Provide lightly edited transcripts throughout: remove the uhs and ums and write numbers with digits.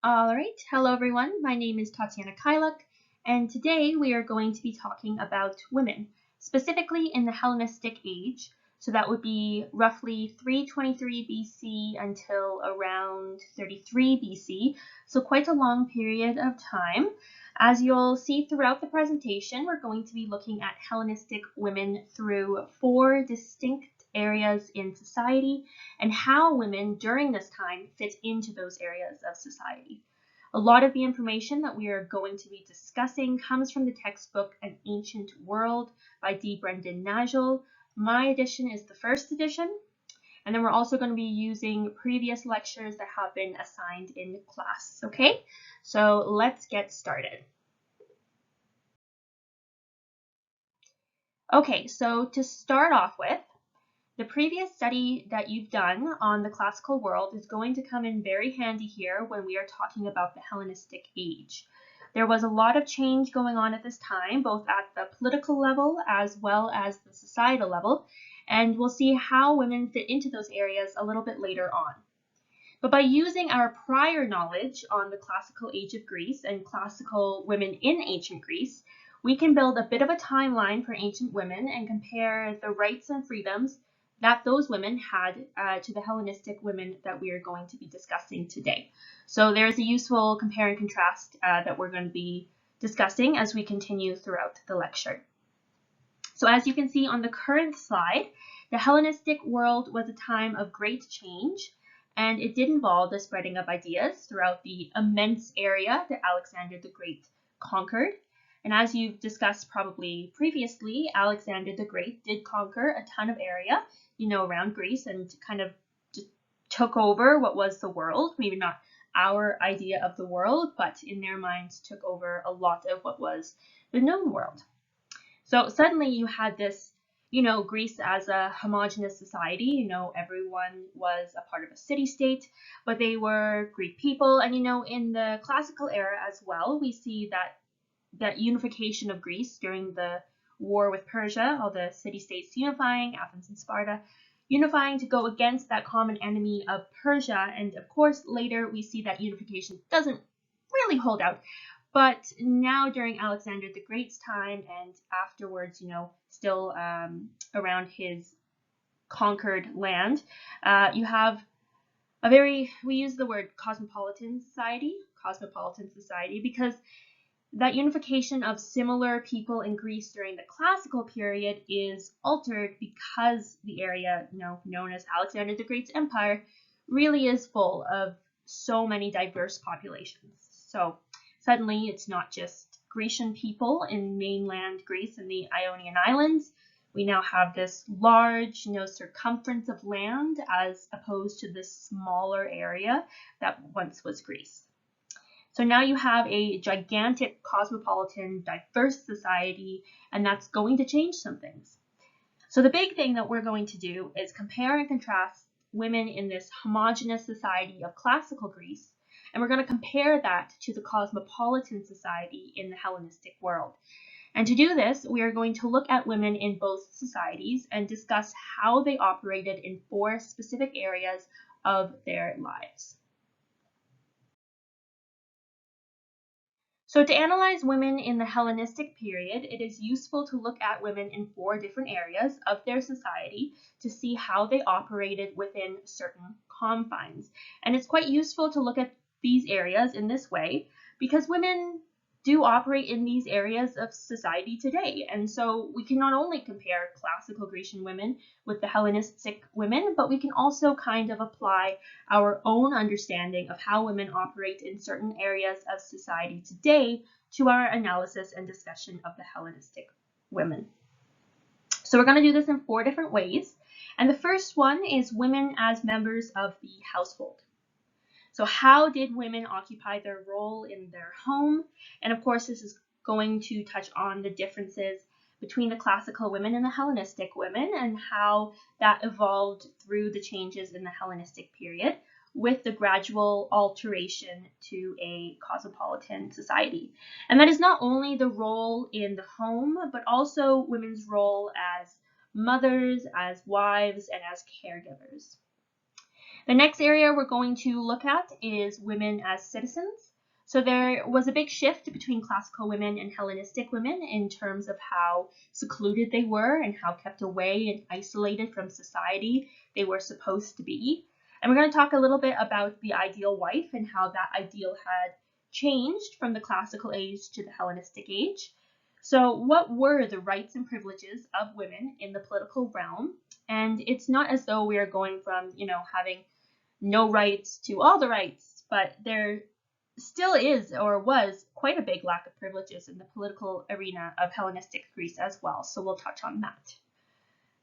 All right, hello everyone. My name is Tatiana Kyluk, and today we are going to be talking about women, specifically in the Hellenistic age. So that would be roughly 323 BC until around 33 BC, so quite a long period of time. As you'll see throughout the presentation, we're going to be looking at Hellenistic women through four distinct areas in society and how women during this time fit into those areas of society. A lot of the information that we are going to be discussing comes from the textbook An Ancient World by D. Brendan Nagel. My edition is the first edition, and then we're also going to be using previous lectures that have been assigned in class, okay? So let's get started. Okay, so to start off with, the previous study that you've done on the classical world is going to come in very handy here when we are talking about the Hellenistic age. There was a lot of change going on at this time, both at the political level as well as the societal level, and we'll see how women fit into those areas a little bit later on. But by using our prior knowledge on the classical age of Greece and classical women in ancient Greece, we can build a bit of a timeline for ancient women and compare the rights and freedoms that those women had to the Hellenistic women that we are going to be discussing today. So there's a useful compare and contrast that we're going to be discussing as we continue throughout the lecture. So as you can see on the current slide, the Hellenistic world was a time of great change, and it did involve the spreading of ideas throughout the immense area that Alexander the Great conquered. And as you've discussed probably previously, Alexander the Great did conquer a ton of area, around Greece, and kind of just took over what was the world. Maybe not our idea of the world, but in their minds took over a lot of what was the known world. So suddenly you had this, Greece as a homogenous society, everyone was a part of a city-state, but they were Greek people. And, in the classical era as well, we see that unification of Greece during the war with Persia, all the city-states unifying, Athens and Sparta, unifying to go against that common enemy of Persia. And of course, later we see that unification doesn't really hold out. But now during Alexander the Great's time and afterwards, still around his conquered land, you have we use the word cosmopolitan society, because that unification of similar people in Greece during the classical period is altered because the area, known as Alexander the Great's empire, really is full of so many diverse populations. So suddenly it's not just Grecian people in mainland Greece and the Ionian Islands. We now have this large, circumference of land as opposed to this smaller area that once was Greece. So now you have a gigantic, cosmopolitan, diverse society, and that's going to change some things. So the big thing that we're going to do is compare and contrast women in this homogeneous society of classical Greece, and we're going to compare that to the cosmopolitan society in the Hellenistic world. And to do this, we are going to look at women in both societies and discuss how they operated in four specific areas of their lives. So to analyze women in the Hellenistic period, it is useful to look at women in four different areas of their society to see how they operated within certain confines. And it's quite useful to look at these areas in this way because women do operate in these areas of society today. And so we can not only compare classical Grecian women with the Hellenistic women, but we can also kind of apply our own understanding of how women operate in certain areas of society today to our analysis and discussion of the Hellenistic women. So we're going to do this in four different ways. And the first one is women as members of the household. So how did women occupy their role in their home? And of course, this is going to touch on the differences between the classical women and the Hellenistic women and how that evolved through the changes in the Hellenistic period with the gradual alteration to a cosmopolitan society. And that is not only the role in the home, but also women's role as mothers, as wives, and as caregivers. The next area we're going to look at is women as citizens. So there was a big shift between classical women and Hellenistic women in terms of how secluded they were and how kept away and isolated from society they were supposed to be. And we're going to talk a little bit about the ideal wife and how that ideal had changed from the classical age to the Hellenistic age. So what were the rights and privileges of women in the political realm? And it's not as though we are going from, having no rights to all the rights, but there still is or was quite a big lack of privileges in the political arena of Hellenistic Greece as well. So we'll touch on that.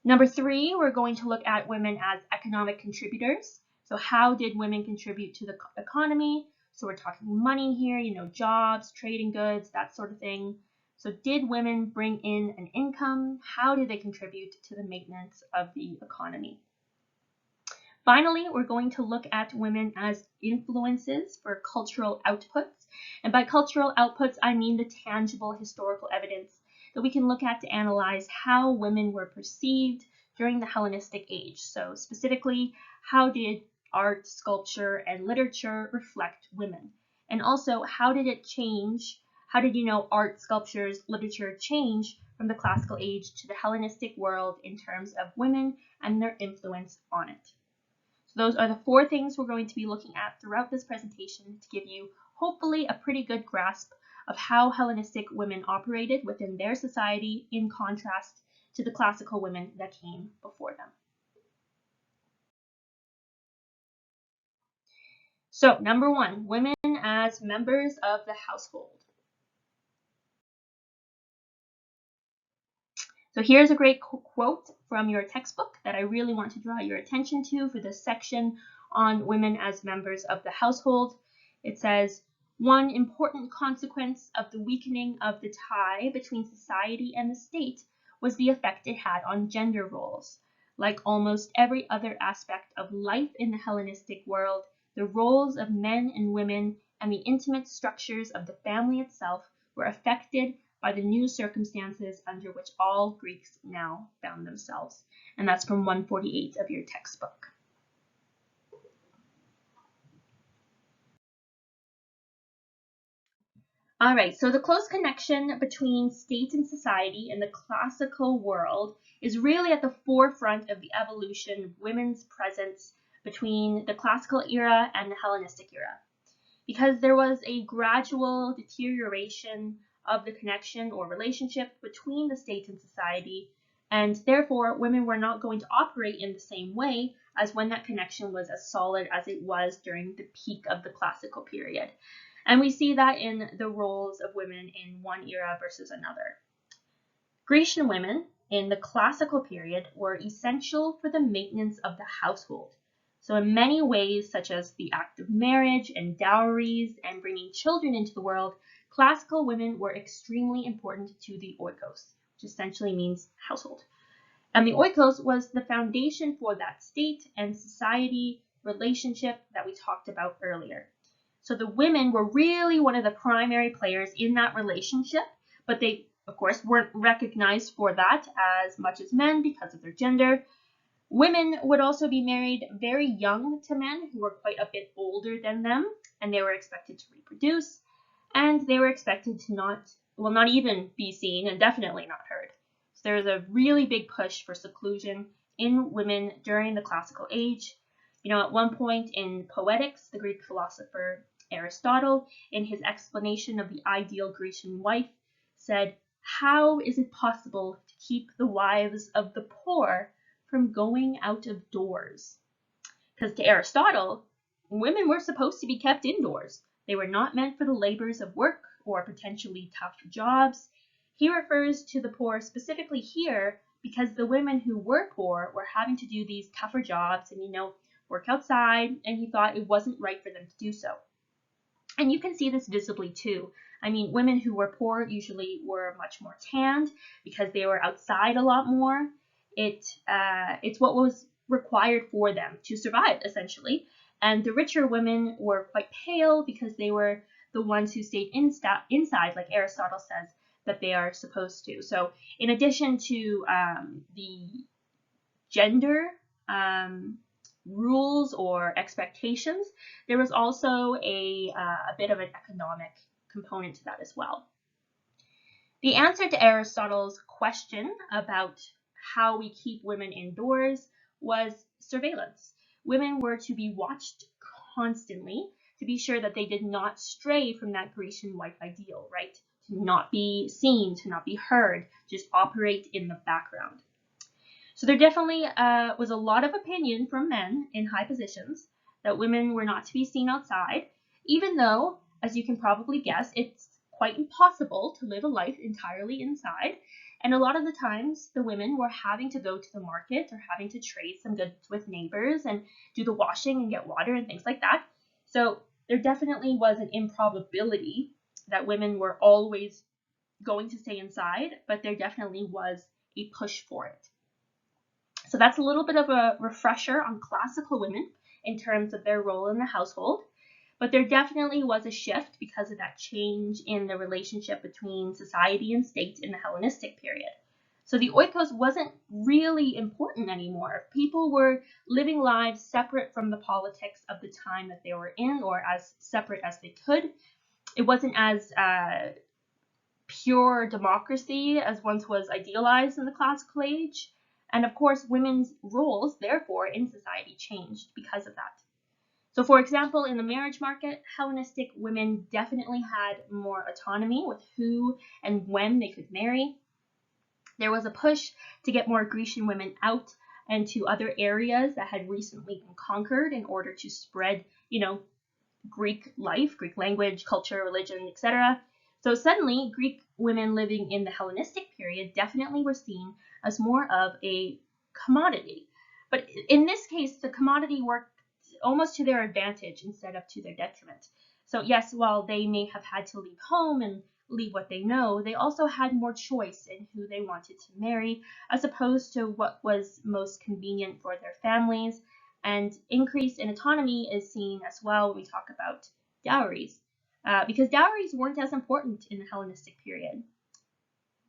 Number 3, we're going to look at women as economic contributors. So how did women contribute to the economy? So we're talking money here, jobs, trading goods, that sort of thing. So did women bring in an income? How did they contribute to the maintenance of the economy? Finally, we're going to look at women as influences for cultural outputs. And by cultural outputs, I mean the tangible historical evidence that we can look at to analyze how women were perceived during the Hellenistic age. So specifically, how did art, sculpture, and literature reflect women? And also, how did it change? How did, art, sculptures, literature change from the classical age to the Hellenistic world in terms of women and their influence on it? So those are the 4 things we're going to be looking at throughout this presentation to give you hopefully a pretty good grasp of how Hellenistic women operated within their society in contrast to the classical women that came before them. So number 1, women as members of the household. So here's a great quote from your textbook that I really want to draw your attention to for this section on women as members of the household. It says, one important consequence of the weakening of the tie between society and the state was the effect it had on gender roles. Like almost every other aspect of life in the Hellenistic world, the roles of men and women and the intimate structures of the family itself were affected by the new circumstances under which all Greeks now found themselves. And that's from 148 of your textbook. All right, so the close connection between state and society in the classical world is really at the forefront of the evolution of women's presence between the classical era and the Hellenistic era, because there was a gradual deterioration of the connection or relationship between the state and society, and therefore women were not going to operate in the same way as when that connection was as solid as it was during the peak of the classical period. And we see that in the roles of women in one era versus another. Grecian women in the classical period were essential for the maintenance of the household. So in many ways, such as the act of marriage and dowries and bringing children into the world, classical women were extremely important to the oikos, which essentially means household. And the oikos was the foundation for that state and society relationship that we talked about earlier. So the women were really one of the primary players in that relationship, but they, of course, weren't recognized for that as much as men because of their gender. Women would also be married very young to men who were quite a bit older than them, and they were expected to reproduce, and they were expected to not even be seen and definitely not heard. So there was a really big push for seclusion in women during the classical age. At one point in Poetics, the Greek philosopher Aristotle, in his explanation of the ideal Grecian wife, said, "How is it possible to keep the wives of the poor from going out of doors?" Because to Aristotle, women were supposed to be kept indoors. They were not meant for the labors of work or potentially tough jobs. He refers to the poor specifically here because the women who were poor were having to do these tougher jobs and, work outside, and he thought it wasn't right for them to do so. And you can see this visibly too. I mean, women who were poor usually were much more tanned because they were outside a lot more. It's what was required for them to survive, essentially. And the richer women were quite pale because they were the ones who stayed inside, like Aristotle says that they are supposed to. So in addition to the gender rules or expectations, there was also a bit of an economic component to that as well. The answer to Aristotle's question about how we keep women indoors was surveillance. Women were to be watched constantly to be sure that they did not stray from that Grecian wife ideal, right? To not be seen, to not be heard, just operate in the background. So there definitely was a lot of opinion from men in high positions that women were not to be seen outside, even though, as you can probably guess, it's quite impossible to live a life entirely inside. And a lot of the times the women were having to go to the market or having to trade some goods with neighbors and do the washing and get water and things like that. So there definitely was an improbability that women were always going to stay inside, but there definitely was a push for it. So that's a little bit of a refresher on classical women in terms of their role in the household. But there definitely was a shift because of that change in the relationship between society and state in the Hellenistic period. So the oikos wasn't really important anymore. People were living lives separate from the politics of the time that they were in, or as separate as they could. It wasn't as pure democracy as once was idealized in the classical age. And of course, women's roles, therefore, in society changed because of that. So for example, in the marriage market, Hellenistic women definitely had more autonomy with who and when they could marry. There was a push to get more Grecian women out and to other areas that had recently been conquered in order to spread, Greek life, Greek language, culture, religion, etc. So suddenly, Greek women living in the Hellenistic period definitely were seen as more of a commodity. But in this case, the commodity worked almost to their advantage instead of to their detriment. So yes, while they may have had to leave home and leave what they know, they also had more choice in who they wanted to marry, as opposed to what was most convenient for their families. And increase in autonomy is seen as well when we talk about dowries, because dowries weren't as important in the Hellenistic period.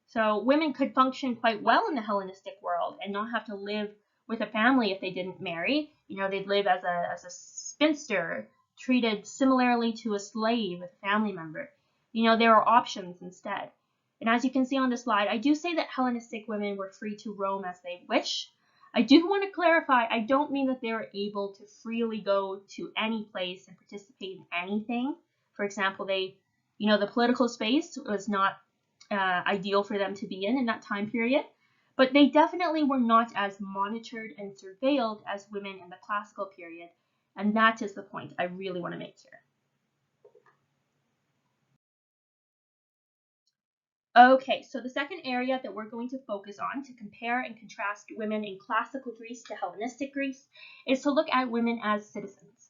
So women could function quite well in the Hellenistic world and not have to live with a family if they didn't marry. They'd live as a spinster, treated similarly to a slave, a family member. There are options instead. And as you can see on the slide, I do say that Hellenistic women were free to roam as they wish. I do want to clarify, I don't mean that they were able to freely go to any place and participate in anything. For example, the political space was not ideal for them to be in that time period. But they definitely were not as monitored and surveilled as women in the classical period, and that is the point I really want to make here. Okay, so the second area that we're going to focus on to compare and contrast women in classical Greece to Hellenistic Greece is to look at women as citizens.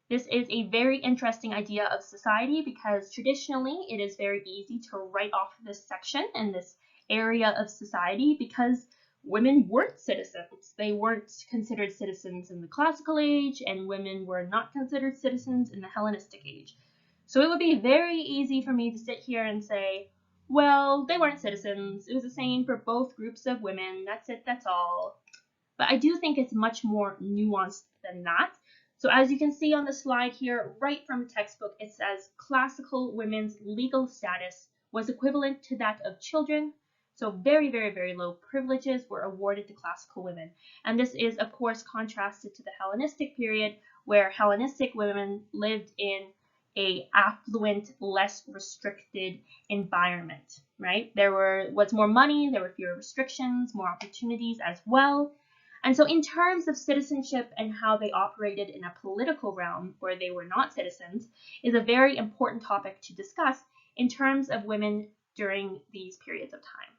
This is a very interesting idea of society because traditionally it is very easy to write off this section and this area of society because women weren't citizens. They weren't considered citizens in the classical age, and women were not considered citizens in the Hellenistic age. So it would be very easy for me to sit here and say, well, they weren't citizens. It was the same for both groups of women. That's it, that's all. But I do think it's much more nuanced than that. So as you can see on the slide here, right from the textbook, it says classical women's legal status was equivalent to that of children. So very, very, very low privileges were awarded to classical women. And this is, of course, contrasted to the Hellenistic period, where Hellenistic women lived in a affluent, less restricted environment, right? There was more money, there were fewer restrictions, more opportunities as well. And so in terms of citizenship and how they operated in a political realm where they were not citizens is a very important topic to discuss in terms of women during these periods of time.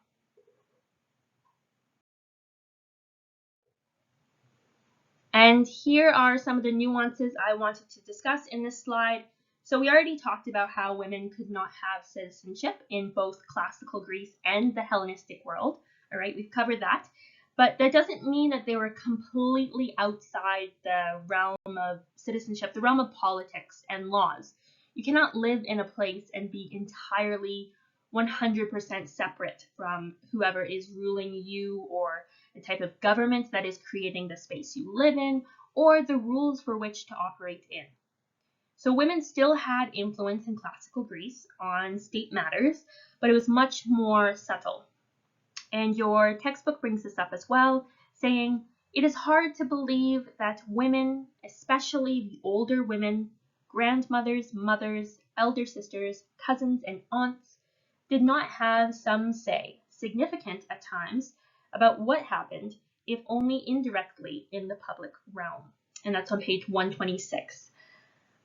And here are some of the nuances I wanted to discuss in this slide. So we already talked about how women could not have citizenship in both classical Greece and the Hellenistic world. All right, we've covered that. But that doesn't mean that they were completely outside the realm of citizenship, the realm of politics and laws. You cannot live in a place and be entirely 100% separate from whoever is ruling you or the type of government that is creating the space you live in or the rules for which to operate in. So women still had influence in classical Greece on state matters, but it was much more subtle. And your textbook brings this up as well, saying, it is hard to believe that women, especially the older women, grandmothers, mothers, elder sisters, cousins, and aunts, did not have some say, significant at times, about what happened, if only indirectly, in the public realm. And that's on page 126.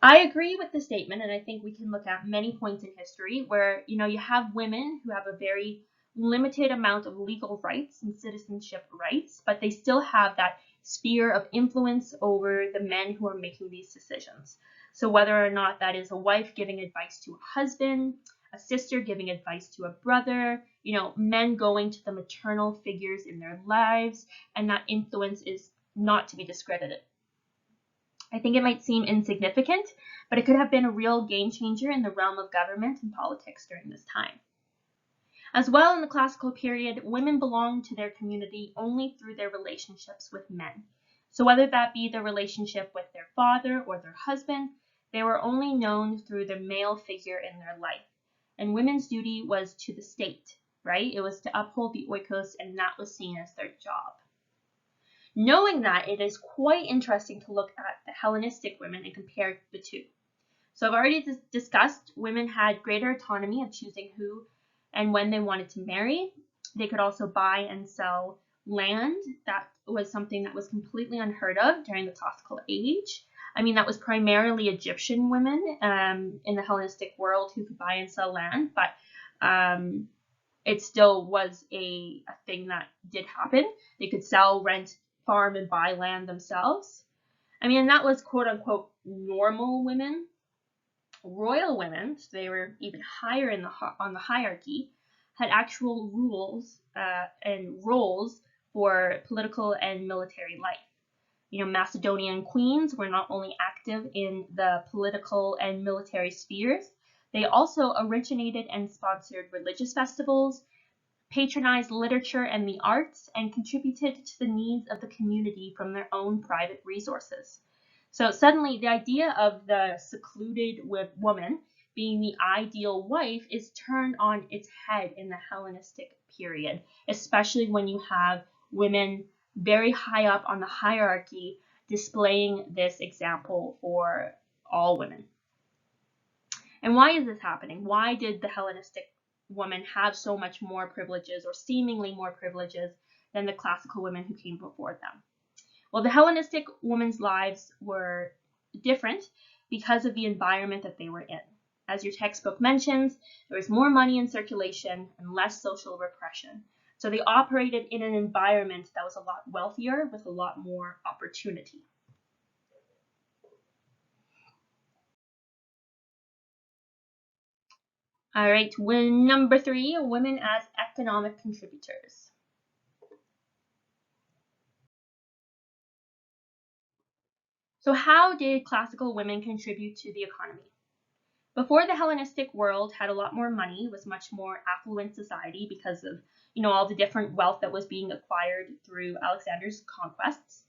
I agree with the statement, and I think we can look at many points in history where, you have women who have a very limited amount of legal rights and citizenship rights, but they still have that sphere of influence over the men who are making these decisions. So whether or not that is a wife giving advice to a husband, a sister giving advice to a brother, men going to the maternal figures in their lives, and that influence is not to be discredited. I think it might seem insignificant, but it could have been a real game changer in the realm of government and politics during this time. As well, in the classical period, women belonged to their community only through their relationships with men. So whether that be the relationship with their father or their husband, they were only known through the male figure in their life. And women's duty was to the state, right? It was to uphold the oikos, and that was seen as their job. Knowing that, it is quite interesting to look at the Hellenistic women and compare the two. So I've already discussed women had greater autonomy of choosing who and when they wanted to marry. They could also buy and sell land. That was something that was completely unheard of during the classical age. That was primarily Egyptian women in the Hellenistic world who could buy and sell land, but it still was a thing that did happen. They could sell, rent, farm, and buy land themselves. And that was quote unquote normal women. Royal women, so they were even higher on the hierarchy, had actual rules and roles for political and military life. Macedonian queens were not only active in the political and military spheres, they also originated and sponsored religious festivals, patronized literature and the arts, and contributed to the needs of the community from their own private resources. So suddenly the idea of the secluded woman being the ideal wife is turned on its head in the Hellenistic period, especially when you have women very high up on the hierarchy displaying this example for all women. And why is this happening? Why did the Hellenistic women have so much more privileges, or seemingly more privileges, than the classical women who came before them? Well, the Hellenistic women's lives were different because of the environment that they were in. As your textbook mentions, there was more money in circulation and less social repression. So they operated in an environment that was a lot wealthier with a lot more opportunity. All right, number 3, women as economic contributors. So how did classical women contribute to the economy? Before, the Hellenistic world had a lot more money, was much more affluent society because of, all the different wealth that was being acquired through Alexander's conquests.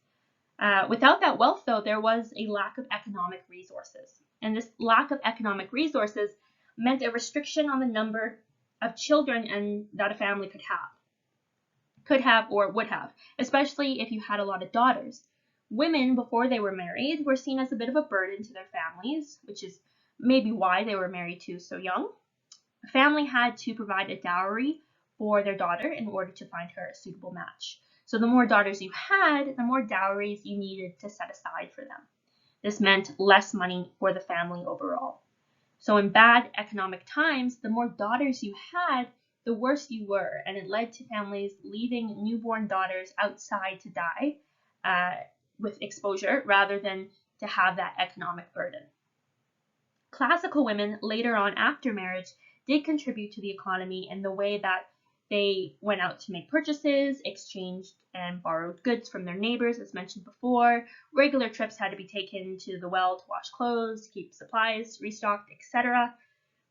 Without that wealth, though, there was a lack of economic resources. And this lack of economic resources meant a restriction on the number of children that a family could have or would have, especially if you had a lot of daughters. Women, before they were married, were seen as a bit of a burden to their families, which is maybe why they were married to so young. A family had to provide a dowry for their daughter in order to find her a suitable match. So the more daughters you had, the more dowries you needed to set aside for them. This meant less money for the family overall. So in bad economic times, the more daughters you had, the worse you were, and it led to families leaving newborn daughters outside to die with exposure rather than to have that economic burden. Classical women later on after marriage did contribute to the economy in the way that they went out to make purchases, exchanged and borrowed goods from their neighbors, as mentioned before. Regular trips had to be taken to the well to wash clothes, keep supplies restocked, etc.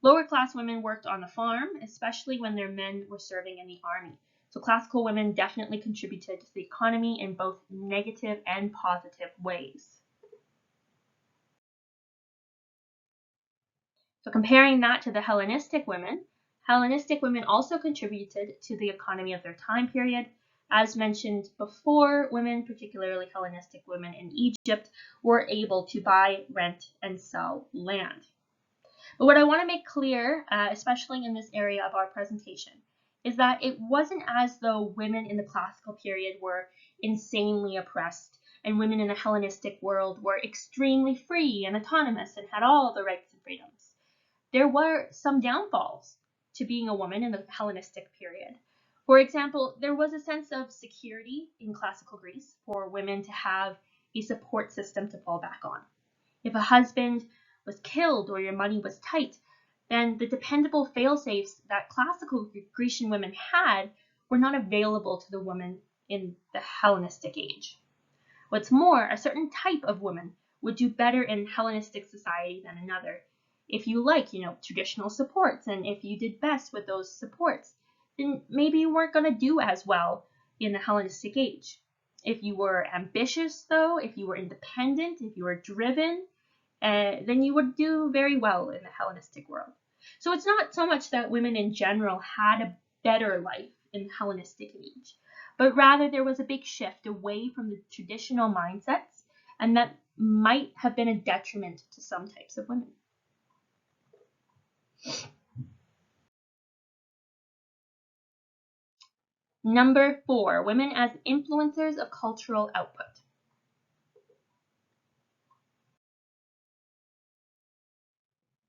Lower class women worked on the farm, especially when their men were serving in the army. So classical women definitely contributed to the economy in both negative and positive ways. So comparing that to the Hellenistic women also contributed to the economy of their time period. As mentioned before, women, particularly Hellenistic women in Egypt, were able to buy, rent, and sell land. But what I want to make clear, especially in this area of our presentation, is that it wasn't as though women in the classical period were insanely oppressed and women in the Hellenistic world were extremely free and autonomous and had all the rights and freedoms. There were some downfalls to being a woman in the Hellenistic period. For example, there was a sense of security in classical Greece for women to have a support system to fall back on. If a husband was killed or your money was tight, then the dependable fail-safes that classical Grecian women had were not available to the woman in the Hellenistic age. What's more, a certain type of woman would do better in Hellenistic society than another. If you like, traditional supports, and if you did best with those supports, then maybe you weren't going to do as well in the Hellenistic age. If you were ambitious, though, if you were independent, if you were driven, then you would do very well in the Hellenistic world. So it's not so much that women in general had a better life in the Hellenistic age, but rather there was a big shift away from the traditional mindsets, and that might have been a detriment to some types of women. Number 4, women as influencers of cultural output.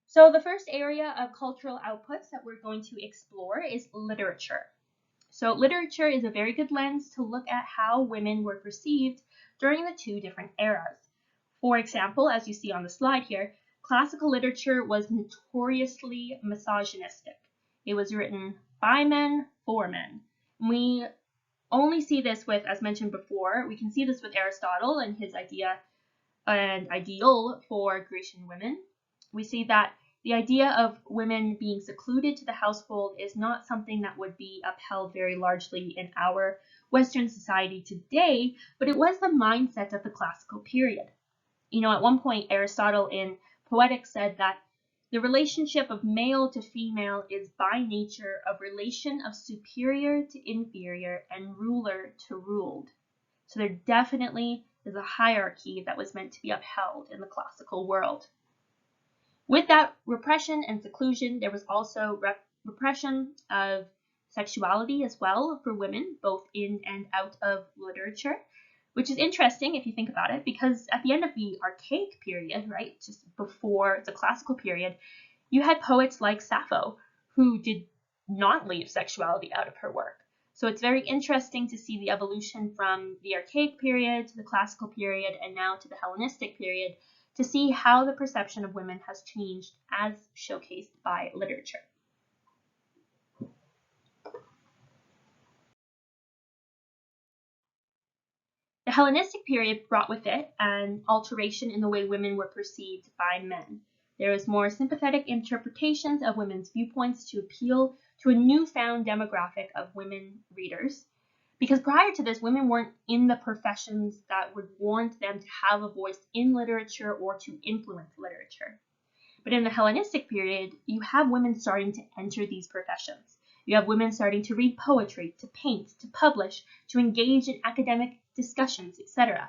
So the first area of cultural outputs that we're going to explore is literature. So literature is a very good lens to look at how women were perceived during the two different eras. For example, as you see on the slide here, classical literature was notoriously misogynistic. It was written by men for men. We only see this with, as mentioned before, we can see this with Aristotle and his idea and ideal for Grecian women. We see that the idea of women being secluded to the household is not something that would be upheld very largely in our Western society today, but it was the mindset of the classical period. At one point, Aristotle in Poetics said that the relationship of male to female is by nature a relation of superior to inferior and ruler to ruled. So there definitely is a hierarchy that was meant to be upheld in the classical world. With that repression and seclusion, there was also repression of sexuality as well for women, both in and out of literature, which is interesting if you think about it, because at the end of the archaic period, right, just before the classical period, you had poets like Sappho who did not leave sexuality out of her work. So it's very interesting to see the evolution from the archaic period to the classical period and now to the Hellenistic period, to see how the perception of women has changed as showcased by literature. The Hellenistic period brought with it an alteration in the way women were perceived by men. There was more sympathetic interpretations of women's viewpoints to appeal to a newfound demographic of women readers. Because prior to this, women weren't in the professions that would warrant them to have a voice in literature or to influence literature. But in the Hellenistic period, you have women starting to enter these professions. You have women starting to read poetry, to paint, to publish, to engage in academic discussions, etc.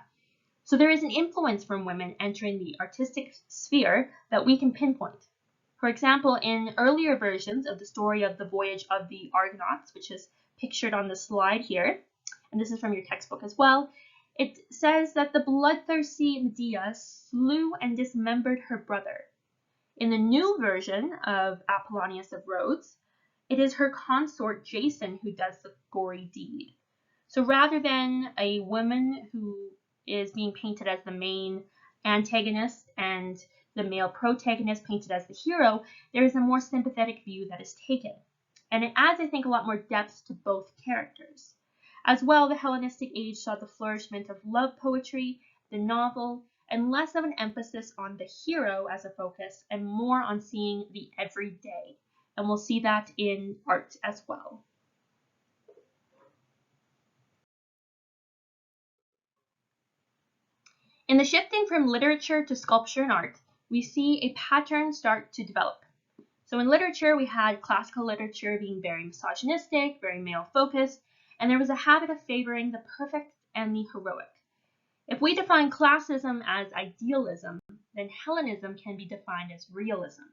So there is an influence from women entering the artistic sphere that we can pinpoint. For example, in earlier versions of the story of the voyage of the Argonauts, which is pictured on the slide here, and this is from your textbook as well, it says that the bloodthirsty Medea slew and dismembered her brother. In the new version of Apollonius of Rhodes, it is her consort Jason who does the gory deed. So rather than a woman who is being painted as the main antagonist and the male protagonist painted as the hero, there is a more sympathetic view that is taken. And it adds, I think, a lot more depth to both characters. As well, the Hellenistic age saw the flourishment of love poetry, the novel, and less of an emphasis on the hero as a focus and more on seeing the everyday. And we'll see that in art as well. In the shifting from literature to sculpture and art, we see a pattern start to develop. So in literature, we had classical literature being very misogynistic, very male-focused, and there was a habit of favoring the perfect and the heroic. If we define classicism as idealism, then Hellenism can be defined as realism.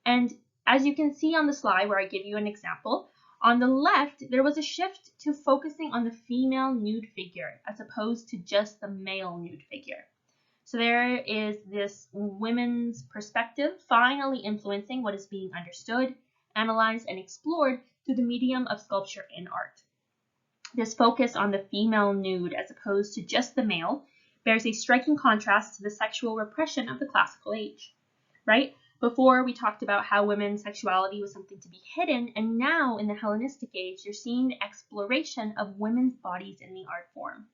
And as you can see on the slide where I give you an example, on the left, there was a shift to focusing on the female nude figure as opposed to just the male nude figure. So there is this women's perspective finally influencing what is being understood, analyzed, and explored through the medium of sculpture and art. This focus on the female nude as opposed to just the male bears a striking contrast to the sexual repression of the classical age, right? Before, we talked about how women's sexuality was something to be hidden, and now in the Hellenistic age, you're seeing the exploration of women's bodies in the art form.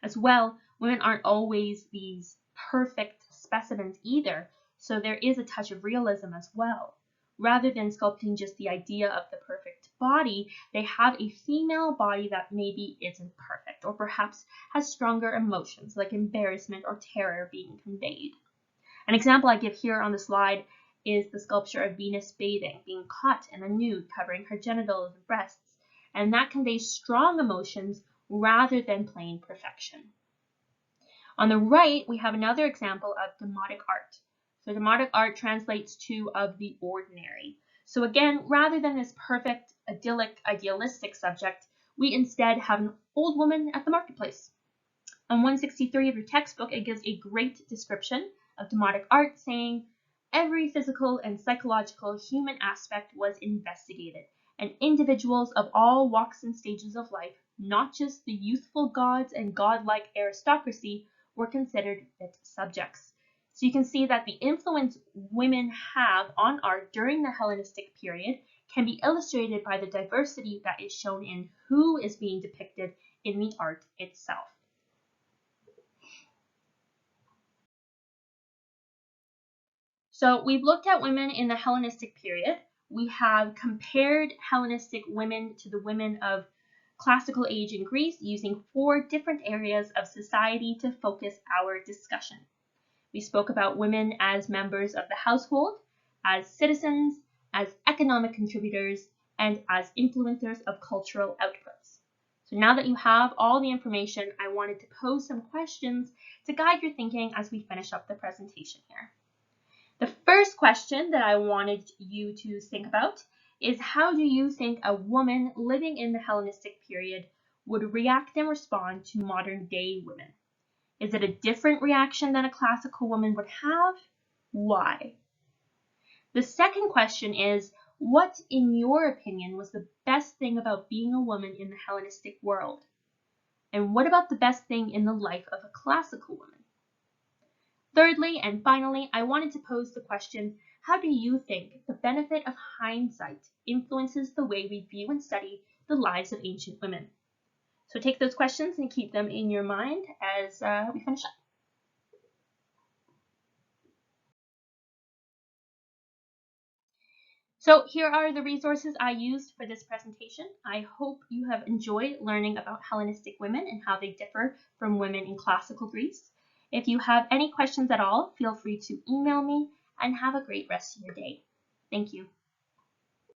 As well, women aren't always these perfect specimens either, so there is a touch of realism as well. Rather than sculpting just the idea of the perfect body, they have a female body that maybe isn't perfect, or perhaps has stronger emotions like embarrassment or terror being conveyed. An example I give here on the slide is the sculpture of Venus bathing, being caught in a nude, covering her genitals and breasts, and that conveys strong emotions rather than plain perfection. On the right, we have another example of demotic art. So demotic art translates to of the ordinary. So again, rather than this perfect, idyllic, idealistic subject, we instead have an old woman at the marketplace. On 163 of your textbook, it gives a great description of demotic art, saying, every physical and psychological human aspect was investigated, and individuals of all walks and stages of life, not just the youthful gods and godlike aristocracy, were considered fit subjects. So you can see that the influence women have on art during the Hellenistic period can be illustrated by the diversity that is shown in who is being depicted in the art itself. So we've looked at women in the Hellenistic period. We have compared Hellenistic women to the women of classical age in Greece using 4 different areas of society to focus our discussion. We spoke about women as members of the household, as citizens, as economic contributors, and as influencers of cultural outputs. So now that you have all the information, I wanted to pose some questions to guide your thinking as we finish up the presentation here. The first question that I wanted you to think about is, how do you think a woman living in the Hellenistic period would react and respond to modern day women? Is it a different reaction than a classical woman would have? Why? The second question is, what, in your opinion, was the best thing about being a woman in the Hellenistic world? And what about the best thing in the life of a classical woman? Thirdly, and finally, I wanted to pose the question, how do you think the benefit of hindsight influences the way we view and study the lives of ancient women? So take those questions and keep them in your mind as we finish up. So here are the resources I used for this presentation. I hope you have enjoyed learning about Hellenistic women and how they differ from women in classical Greece. If you have any questions at all, feel free to email me, and have a great rest of your day. Thank you.